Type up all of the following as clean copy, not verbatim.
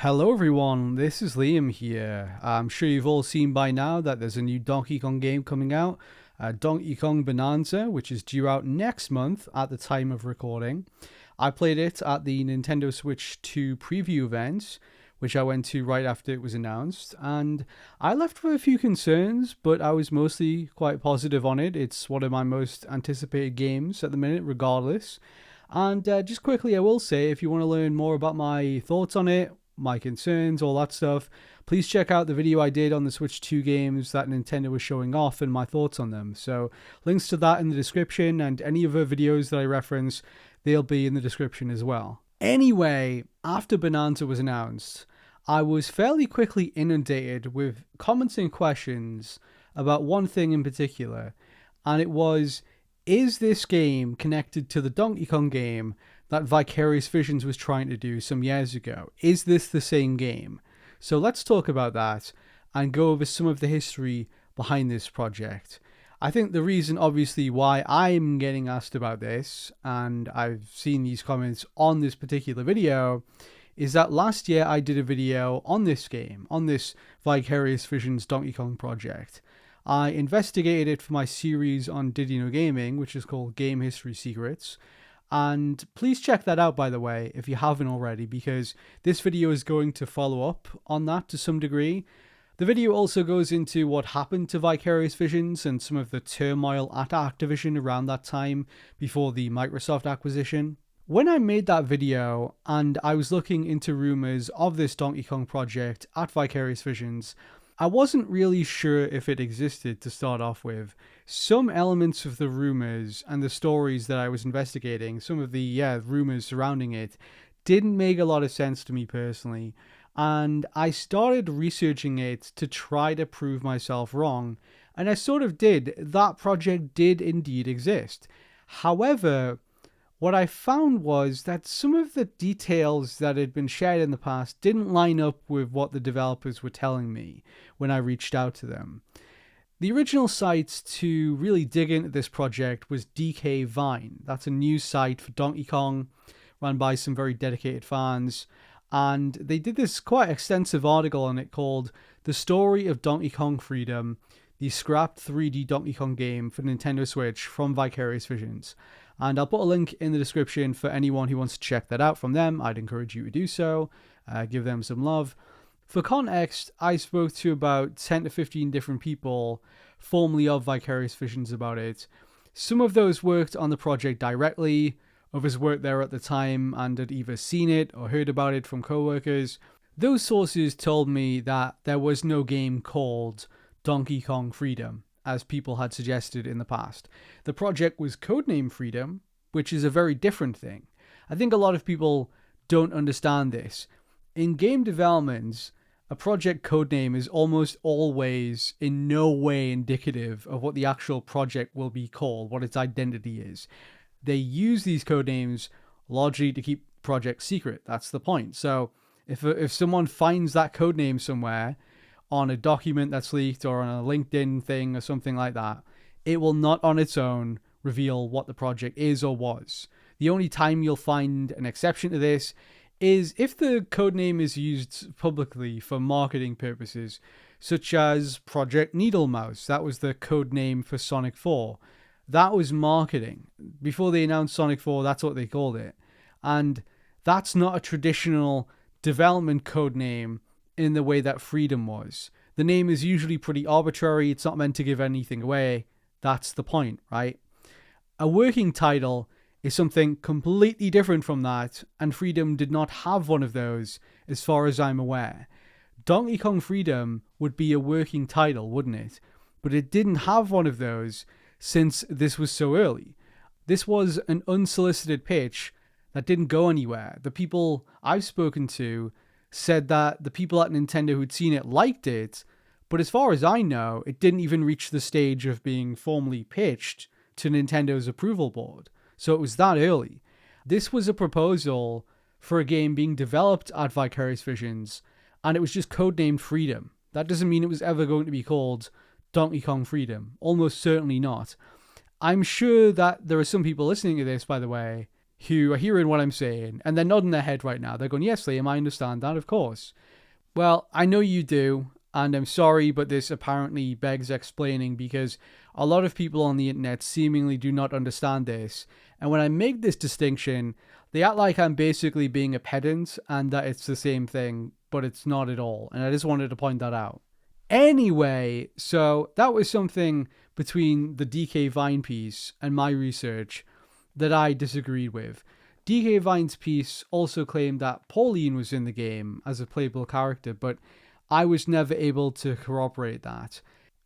Hello everyone, this is Liam here. I'm sure you've all seen by now that there's a new Donkey Kong game coming out, Donkey Kong Bananza, which is due out next month at the time of recording. I played it at the Nintendo Switch 2 preview event, which I went to right after it was announced, and I left with a few concerns, but I was mostly quite positive on it. It's one of my most anticipated games at the minute, regardless. And just quickly, I will say, if you want to learn more about my thoughts on it, my concerns, all that stuff, please check out the video I did on the Switch 2 games that Nintendo was showing off and my thoughts on them. So links to that in the description, and any other videos that I reference, they'll be in the description as well. Anyway, after Bonanza was announced, I was fairly quickly inundated with comments and questions about one thing in particular, and it was, is this game connected to the Donkey Kong game that Vicarious Visions was trying to do some years ago? Is this the same game? So let's talk about that and go over some of the history behind this project. I think the reason, obviously, why I'm getting asked about this, and I've seen these comments on this particular video, is that last year I did a video on this game, on this Vicarious Visions Donkey Kong project. I investigated it for my series on Did You Know Gaming, which is called Game History Secrets. And please check that out, by the way, if you haven't already, because this video is going to follow up on that to some degree. The video also goes into what happened to Vicarious Visions and some of the turmoil at Activision around that time before the Microsoft acquisition. When I made that video and I was looking into rumors of this Donkey Kong project at Vicarious Visions, I wasn't really sure if it existed to start off with. Some elements of the rumors and the stories that I was investigating, some of the rumors surrounding it, didn't make a lot of sense to me personally. And I started researching it to try to prove myself wrong. And I sort of did. That project did indeed exist. However, what I found was that some of the details that had been shared in the past didn't line up with what the developers were telling me when I reached out to them. The original site to really dig into this project was DK Vine. That's a news site for Donkey Kong, run by some very dedicated fans. And they did this quite extensive article on it called The Story of Donkey Kong Freedom, the scrapped 3D Donkey Kong game for Nintendo Switch from Vicarious Visions. And I'll put a link in the description for anyone who wants to check that out from them. I'd encourage you to do so. Give them some love. For context, I spoke to about 10 to 15 different people formerly of Vicarious Visions about it. Some of those worked on the project directly. Others worked there at the time and had either seen it or heard about it from co-workers. Those sources told me that there was no game called Donkey Kong Freedom, as people had suggested in the past. The project was codenamed Freedom, which is a very different thing. I think a lot of people don't understand this. In game development, a project codename is almost always in no way indicative of what the actual project will be called, what its identity is. They use these codenames largely to keep projects secret. That's the point. So if someone finds that codename somewhere on a document that's leaked or on a LinkedIn thing or something like that, it will not on its own reveal what the project is or was. The only time you'll find an exception to this is if the codename is used publicly for marketing purposes, such as Project Needle Mouse. That was the code name for Sonic 4. That was marketing. Before they announced Sonic 4, that's what they called it. And that's not a traditional development code name in the way that Freedom was. The name is usually pretty arbitrary. It's not meant to give anything away. That's the point, right? A working title is something completely different from that, and Freedom did not have one of those, as far as I'm aware. Donkey Kong Freedom would be a working title, wouldn't it? But it didn't have one of those since this was so early. This was an unsolicited pitch that didn't go anywhere. The people I've spoken to said that the people at Nintendo who'd seen it liked it, but as far as I know, it didn't even reach the stage of being formally pitched to Nintendo's approval board. So it was that early. This was a proposal for a game being developed at Vicarious Visions, and it was just codenamed Freedom. That doesn't mean it was ever going to be called Donkey Kong Freedom. Almost certainly not. I'm sure that there are some people listening to this, by the way, who are hearing what I'm saying and they're nodding their head right now. They're going, yes, Liam, I understand that, of course. Well, I know you do, and I'm sorry, but this apparently begs explaining because a lot of people on the internet seemingly do not understand this. And when I make this distinction, they act like I'm basically being a pedant and that it's the same thing, but it's not at all. And I just wanted to point that out. Anyway, so that was something between the DK Vine piece and my research that I disagreed with. DK Vine's piece also claimed that Pauline was in the game as a playable character, but I was never able to corroborate that.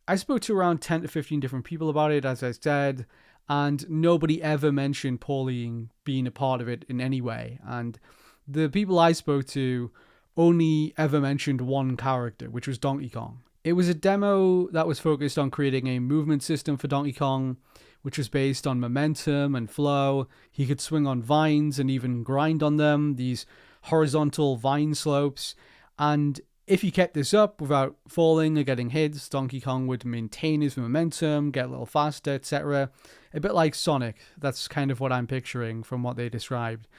I spoke to around 10 to 15 different people about it, as I said, and nobody ever mentioned Pauline being a part of it in any way. And the people I spoke to only ever mentioned one character, which was Donkey Kong. It was a demo that was focused on creating a movement system for Donkey Kong, which was based on momentum and flow. He could swing on vines and even grind on them, these horizontal vine slopes. And if he kept this up without falling or getting hit, Donkey Kong would maintain his momentum, get a little faster, etc. A bit like Sonic. That's kind of what I'm picturing from what they described.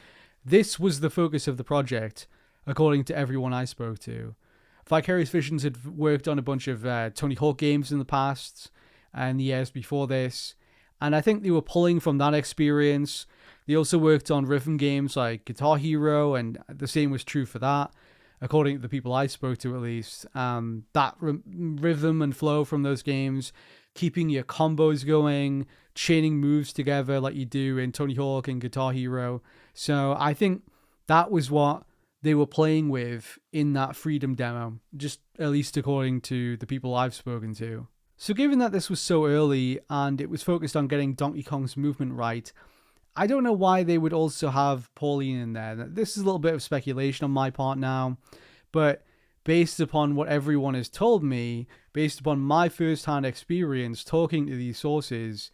This was the focus of the project, according to everyone I spoke to. Vicarious Visions had worked on a bunch of Tony Hawk games in the past and the years before this, and I think they were pulling from that experience. They also worked on rhythm games like Guitar Hero, and the same was true for that, according to the people I spoke to at least. That rhythm and flow from those games, keeping your combos going, chaining moves together like you do in Tony Hawk and Guitar Hero. So I think that was what they were playing with in that Freedom demo, just at least according to the people I've spoken to. So given that this was so early and it was focused on getting Donkey Kong's movement right, I don't know why they would also have Pauline in there. This is a little bit of speculation on my part now, but based upon what everyone has told me, based upon my first-hand experience talking to these sources,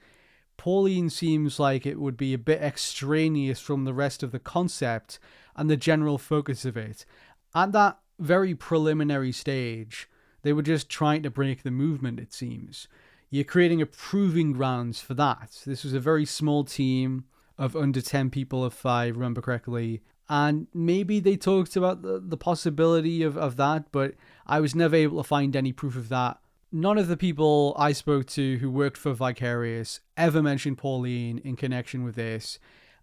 Pauline seems like it would be a bit extraneous from the rest of the concept and the general focus of it. At that very preliminary stage, they were just trying to break the movement, it seems. You're creating a proving grounds for that. This was a very small team of under 10 people, if I remember correctly. And maybe they talked about the possibility of that, but I was never able to find any proof of that. None of the people I spoke to who worked for Vicarious ever mentioned Pauline in connection with this.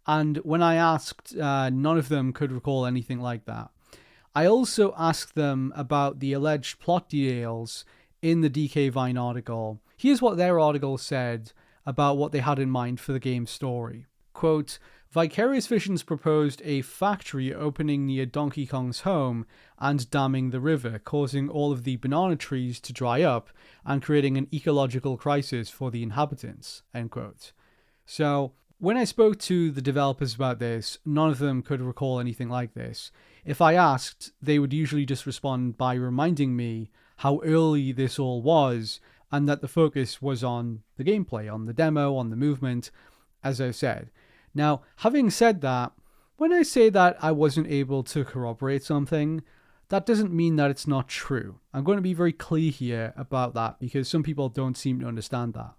And when I asked, none of them could recall anything like that. I also asked them about the alleged plot details in the DK Vine article. Here's what their article said about what they had in mind for the game's story. Quote, Vicarious Visions proposed a factory opening near Donkey Kong's home and damming the river, causing all of the banana trees to dry up and creating an ecological crisis for the inhabitants, end quote. So, when I spoke to the developers about this, none of them could recall anything like this. If I asked, they would usually just respond by reminding me how early this all was and that the focus was on the gameplay, on the demo, on the movement, as I said. Now, having said that, when I say that I wasn't able to corroborate something, that doesn't mean that it's not true. I'm going to be very clear here about that because some people don't seem to understand that.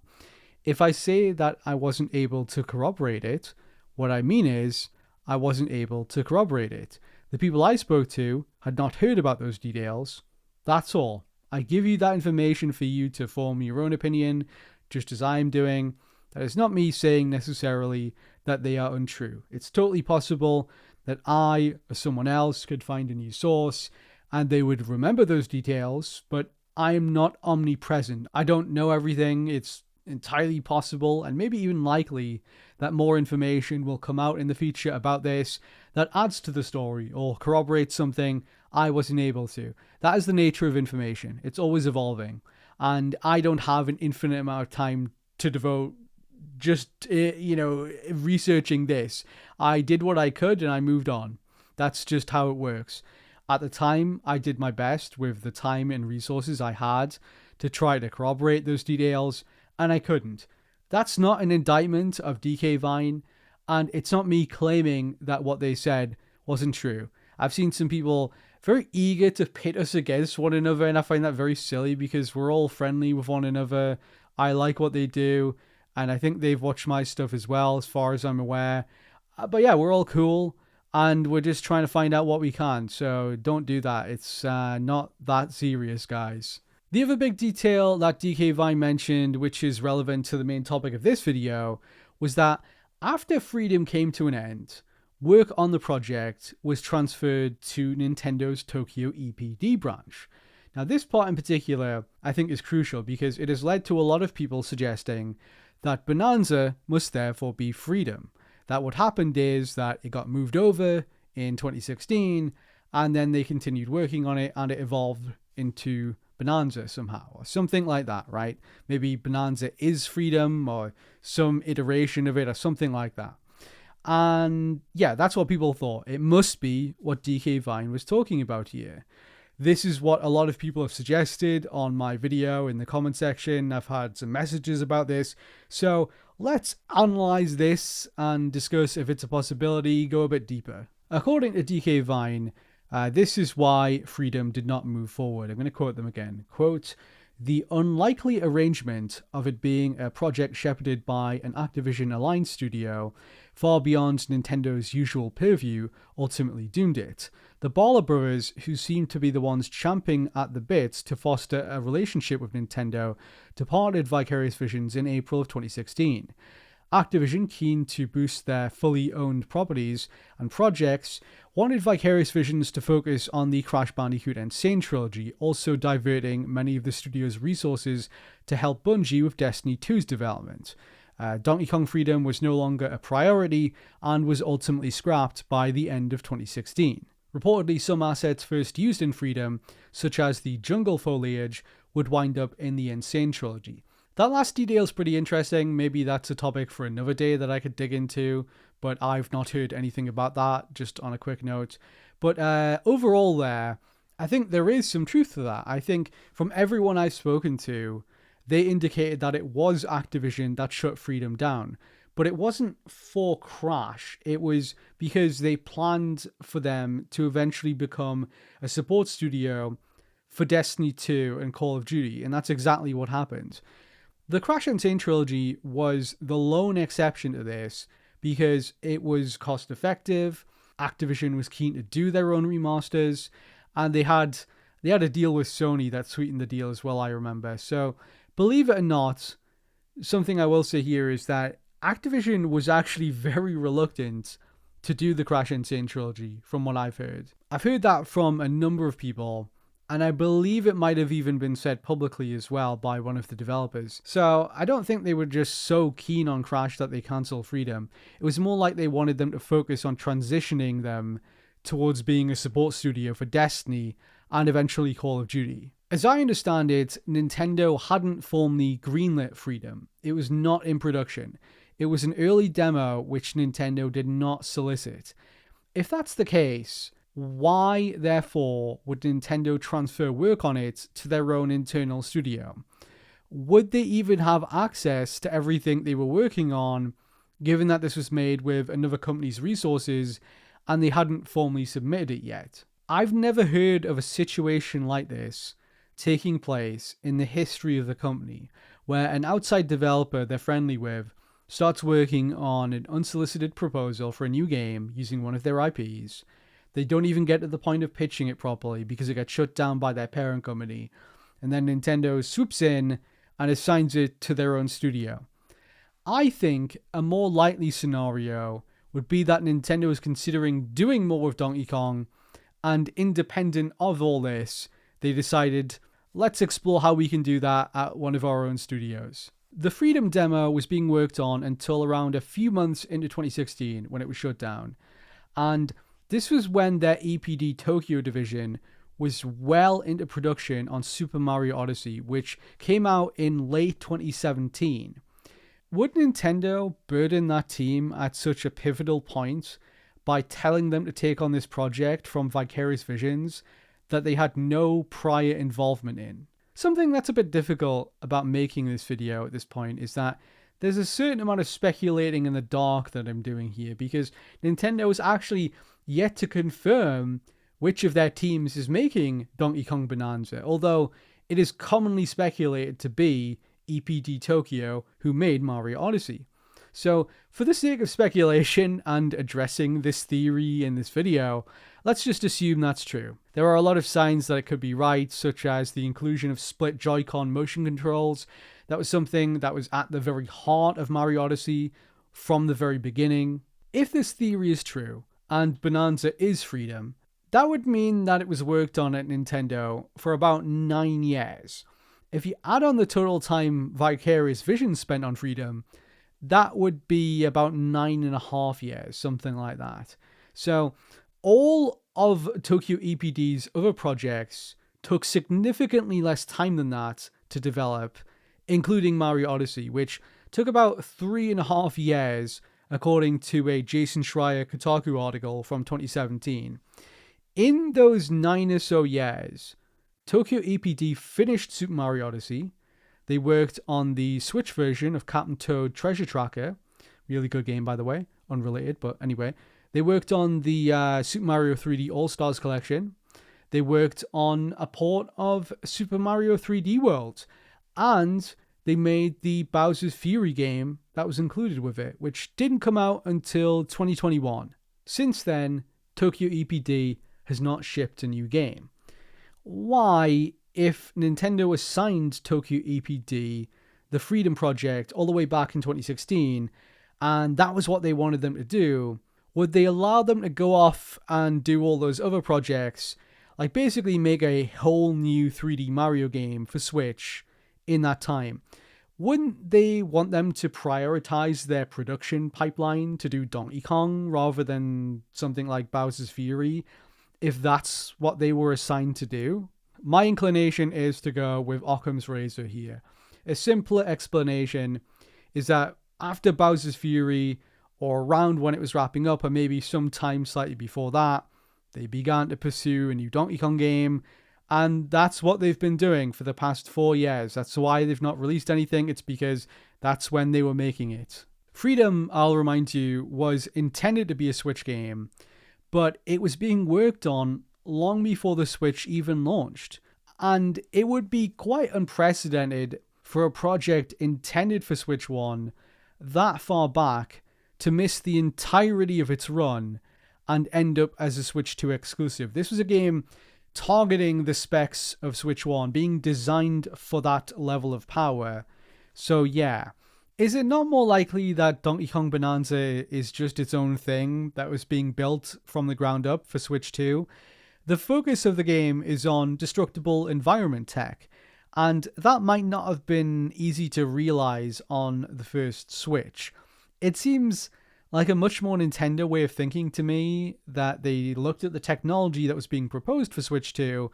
If I say that I wasn't able to corroborate it, what I mean is I wasn't able to corroborate it. The people I spoke to had not heard about those details. That's all. I give you that information for you to form your own opinion, just as I am doing. That is not me saying necessarily that they are untrue. It's totally possible that I or someone else could find a new source and they would remember those details, but I am not omnipresent. I don't know everything. It's entirely possible and maybe even likely that more information will come out in the future about this that adds to the story or corroborates something I wasn't able to. That is the nature of information. It's always evolving. And I don't have an infinite amount of time to devote just, researching this. I did what I could and I moved on. That's just how it works. At the time, I did my best with the time and resources I had to try to corroborate those details, and I couldn't. That's not an indictment of DK Vine, and it's not me claiming that what they said wasn't true. I've seen some people very eager to pit us against one another, and I find that very silly because we're all friendly with one another. I like what they do, and I think they've watched my stuff as well, as far as I'm aware. But yeah, we're all cool and we're just trying to find out what we can. So don't do that. It's not that serious, guys. The other big detail that DK Vine mentioned, which is relevant to the main topic of this video, was that after Freedom came to an end, work on the project was transferred to Nintendo's Tokyo EPD branch. Now, this part in particular, I think, is crucial because it has led to a lot of people suggesting that Bonanza must therefore be Freedom. That what happened is that it got moved over in 2016, and then they continued working on it, and it evolved into Bonanza somehow, or something like that, right? Maybe Bonanza is Freedom, or some iteration of it, or something like that. And yeah, that's what people thought. It must be what DK Vine was talking about here. This is what a lot of people have suggested on my video in the comment section. I've had some messages about this. So let's analyze this and discuss if it's a possibility, go a bit deeper. According to DK Vine, this is why Freedom did not move forward. I'm going to quote them again. Quote, "The unlikely arrangement of it being a project shepherded by an Activision aligned studio far beyond Nintendo's usual purview ultimately doomed it. The Baller brothers, who seemed to be the ones champing at the bit to foster a relationship with Nintendo, departed Vicarious Visions in April of 2016. Activision, keen to boost their fully owned properties and projects, wanted Vicarious Visions to focus on the Crash Bandicoot and Sane trilogy, also diverting many of the studio's resources to help Bungie with Destiny 2's development. Donkey Kong Freedom was no longer a priority and was ultimately scrapped by the end of 2016. Reportedly, some assets first used in Freedom, such as the jungle foliage, would wind up in the Insane trilogy." That last detail is pretty interesting. Maybe that's a topic for another day that I could dig into, but I've not heard anything about that, just on a quick note. But overall there, I think there is some truth to that. I think from everyone I've spoken to, they indicated that it was Activision that shut Freedom down. But it wasn't for Crash. It was because they planned for them to eventually become a support studio for Destiny 2 and Call of Duty, and that's exactly what happened. The Crash and Sane trilogy was the lone exception to this because it was cost effective, Activision was keen to do their own remasters, and they had a deal with Sony that sweetened the deal as well, I remember. So, believe it or not, something I will say here is that Activision was actually very reluctant to do the Crash and Sane trilogy, from what I've heard. I've heard that from a number of people, and I believe it might have even been said publicly as well by one of the developers. So I don't think they were just so keen on Crash that they cancelled Freedom. It was more like they wanted them to focus on transitioning them towards being a support studio for Destiny and eventually Call of Duty. As I understand it, Nintendo hadn't formally greenlit Freedom. It was not in production. It was an early demo which Nintendo did not solicit. If that's the case, why, therefore, would Nintendo transfer work on it to their own internal studio? Would they even have access to everything they were working on, given that this was made with another company's resources and they hadn't formally submitted it yet? I've never heard of a situation like this taking place in the history of the company, where an outside developer they're friendly with starts working on an unsolicited proposal for a new game using one of their IPs. They don't even get to the point of pitching it properly because it gets shut down by their parent company. And then Nintendo swoops in and assigns it to their own studio. I think a more likely scenario would be that Nintendo is considering doing more with Donkey Kong, and independent of all this, they decided, let's explore how we can do that at one of our own studios. The Freedom demo was being worked on until around a few months into 2016 when it was shut down. And this was when their EPD Tokyo division was well into production on Super Mario Odyssey, which came out in late 2017. Would Nintendo burden that team at such a pivotal point by telling them to take on this project from Vicarious Visions that they had no prior involvement in? Something that's a bit difficult about making this video at this point is that there's a certain amount of speculating in the dark that I'm doing here, because Nintendo is actually yet to confirm which of their teams is making Donkey Kong Bananza, although it is commonly speculated to be EPD Tokyo, who made Mario Odyssey. So, for the sake of speculation and addressing this theory in this video, let's just assume that's true. There are a lot of signs that it could be right, such as the inclusion of split Joy-Con motion controls. That was something that was at the very heart of Mario Odyssey from the very beginning. If this theory is true, and Bonanza is Freedom, that would mean that it was worked on at Nintendo for about 9 years. If you add on the total time Vicarious Vision spent on Freedom, that would be about 9.5 years, something like that. So all of Tokyo EPD's other projects took significantly less time than that to develop, including Mario Odyssey, which took about 3.5 years, according to a Jason Schreier Kotaku article from 2017. In those 9 or so years, Tokyo EPD finished Super Mario Odyssey. They worked on the Switch version of Captain Toad Treasure Tracker. Really good game, by the way. Unrelated, but anyway. They worked on the Super Mario 3D All-Stars Collection. They worked on a port of Super Mario 3D World. And they made the Bowser's Fury game that was included with it, which didn't come out until 2021. Since then, Tokyo EPD has not shipped a new game. Why, if Nintendo assigned Tokyo EPD the Freedom Project all the way back in 2016, and that was what they wanted them to do, would they allow them to go off and do all those other projects, like basically make a whole new 3D Mario game for Switch in that time? Wouldn't they want them to prioritize their production pipeline to do Donkey Kong rather than something like Bowser's Fury, if that's what they were assigned to do? My inclination is to go with Occam's razor here. A simpler explanation is that after Bowser's Fury, or around when it was wrapping up, or maybe sometime slightly before that, they began to pursue a new Donkey Kong game, and that's what they've been doing for the past 4 years. That's why they've not released anything. It's because that's when they were making it. Freedom, I'll remind you, was intended to be a Switch game, but it was being worked on long before the Switch even launched. And it would be quite unprecedented for a project intended for Switch 1 that far back to miss the entirety of its run and end up as a Switch 2 exclusive. This was a game targeting the specs of Switch 1, being designed for that level of power. So yeah, is it not more likely that Donkey Kong Bananza is just its own thing that was being built from the ground up for Switch 2? The focus of the game is on destructible environment tech, and that might not have been easy to realize on the first Switch. It seems like a much more Nintendo way of thinking to me, that they looked at the technology that was being proposed for Switch 2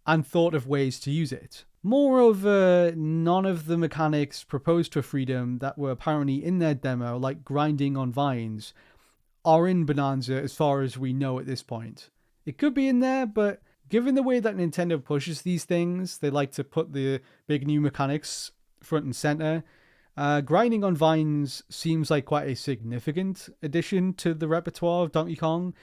and thought of ways to use it. Moreover, none of the mechanics proposed for Freedom that were apparently in their demo, like grinding on vines, are in Bonanza as far as we know at this point. It could be in there, but given the way that Nintendo pushes these things, they like to put the big new mechanics front and center. Grinding on vines seems like quite a significant addition to the repertoire of Donkey Kong,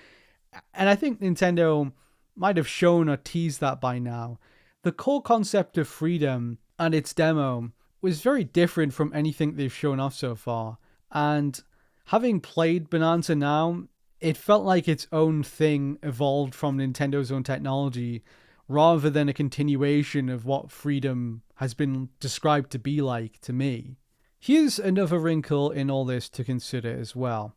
and I think Nintendo might have shown or teased that by now. The core concept of Freedom and its demo was very different from anything they've shown off so far, and having played Bonanza now, it felt like its own thing evolved from Nintendo's own technology rather than a continuation of what Freedom has been described to be like to me. Here's another wrinkle in all this to consider as well.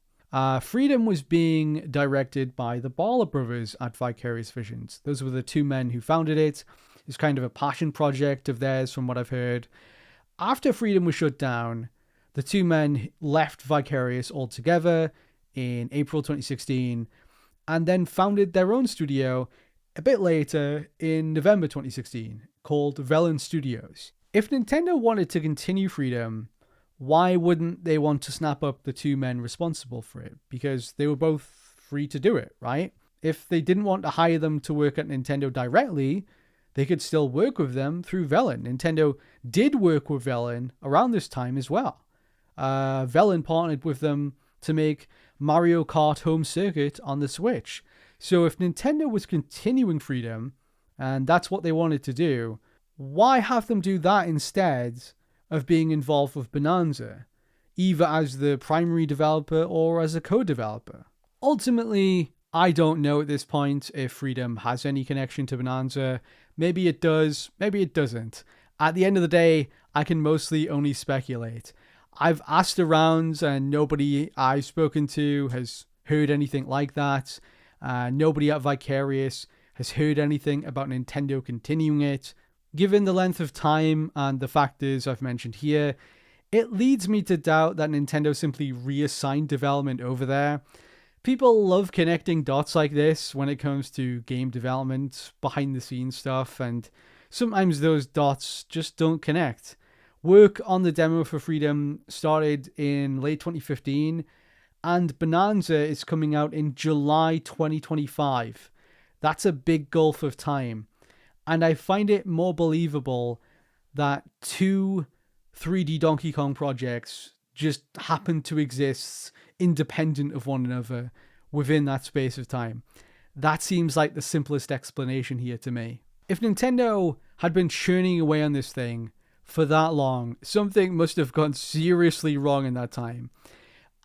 Freedom was being directed by the Barlow brothers at Vicarious Visions. Those were the two men who founded it. It's kind of a passion project of theirs from what I've heard. After Freedom was shut down, the two men left Vicarious altogether in April 2016 and then founded their own studio a bit later in November 2016 called Velen Studios. If Nintendo wanted to continue Freedom, why wouldn't they want to snap up the two men responsible for it? Because they were both free to do it, right? If they didn't want to hire them to work at Nintendo directly, they could still work with them through Velen. Nintendo did work with Velen around this time as well. Velen partnered with them to make Mario Kart Home Circuit on the Switch. So if Nintendo was continuing Freedom, and that's what they wanted to do, why have them do that instead of being involved with Bonanza? either as the primary developer or as a co-developer. Ultimately, I don't know at this point if Freedom has any connection to Bonanza. Maybe it does, maybe it doesn't. At the end of the day, I can mostly only speculate. I've asked around and nobody I've spoken to has heard anything like that. Nobody at Vicarious has heard anything about Nintendo continuing it. Given the length of time and the factors I've mentioned here, it leads me to doubt that Nintendo simply reassigned development over there. People love connecting dots like this when it comes to game development, behind the scenes stuff, and sometimes those dots just don't connect. Work on the demo for Freedom started in late 2015, and Bonanza is coming out in July 2025. That's a big gulf of time, and I find it more believable that two 3D Donkey Kong projects just happen to exist independent of one another within that space of time. That seems like the simplest explanation here to me. If Nintendo had been churning away on this thing for that long, something must have gone seriously wrong in that time.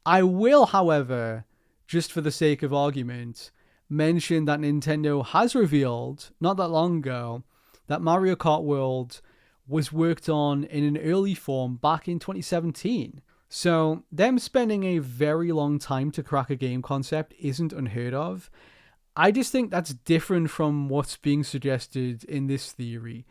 I will, however, just for the sake of argument, mention that Nintendo has revealed, not that long ago, that Mario Kart World was worked on in an early form back in 2017. So them spending a very long time to crack a game concept isn't unheard of. I just think that's different from what's being suggested in this theory.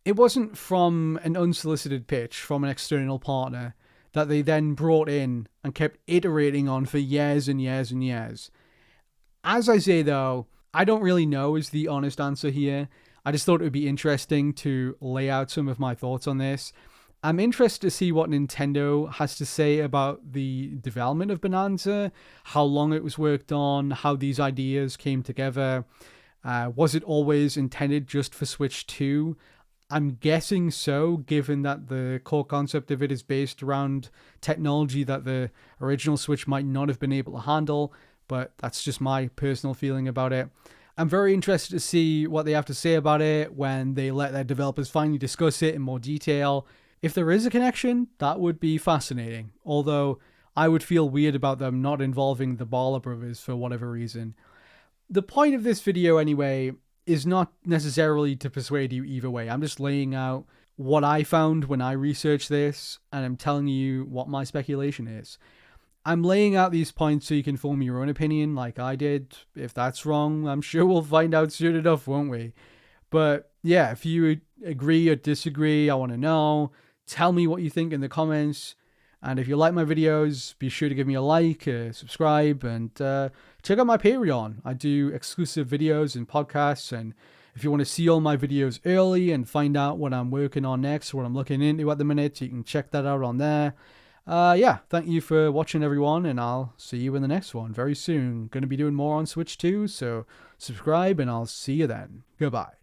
It wasn't from an unsolicited pitch from an external partner that they then brought in and kept iterating on for years and years and years. As I say though, I don't really know is the honest answer here. I just thought it would be interesting to lay out some of my thoughts on this. I'm interested to see what Nintendo has to say about the development of Bonanza, how long it was worked on, how these ideas came together. Was it always intended just for Switch 2? I'm guessing so, given that the core concept of it is based around technology that the original Switch might not have been able to handle, but that's just my personal feeling about it. I'm very interested to see what they have to say about it when they let their developers finally discuss it in more detail. If there is a connection, that would be fascinating, although I would feel weird about them not involving the Bala brothers for whatever reason. The point of this video anyway is not necessarily to persuade you either way. I'm just laying out what I found when I researched this, and I'm telling you what my speculation is. I'm laying out these points so you can form your own opinion like I did. If that's wrong, I'm sure we'll find out soon enough, won't we? But yeah, if you agree or disagree, I want to know. Tell me what you think in the comments. And if you like my videos, be sure to give me a like, subscribe, and check out my Patreon. I do exclusive videos and podcasts. And if you want to see all my videos early and find out what I'm working on next, what I'm looking into at the minute, you can check that out on there. Yeah, thank you for watching, everyone, and I'll see you in the next one very soon. Going to be doing more on Switch 2, so subscribe, and I'll see you then. Goodbye.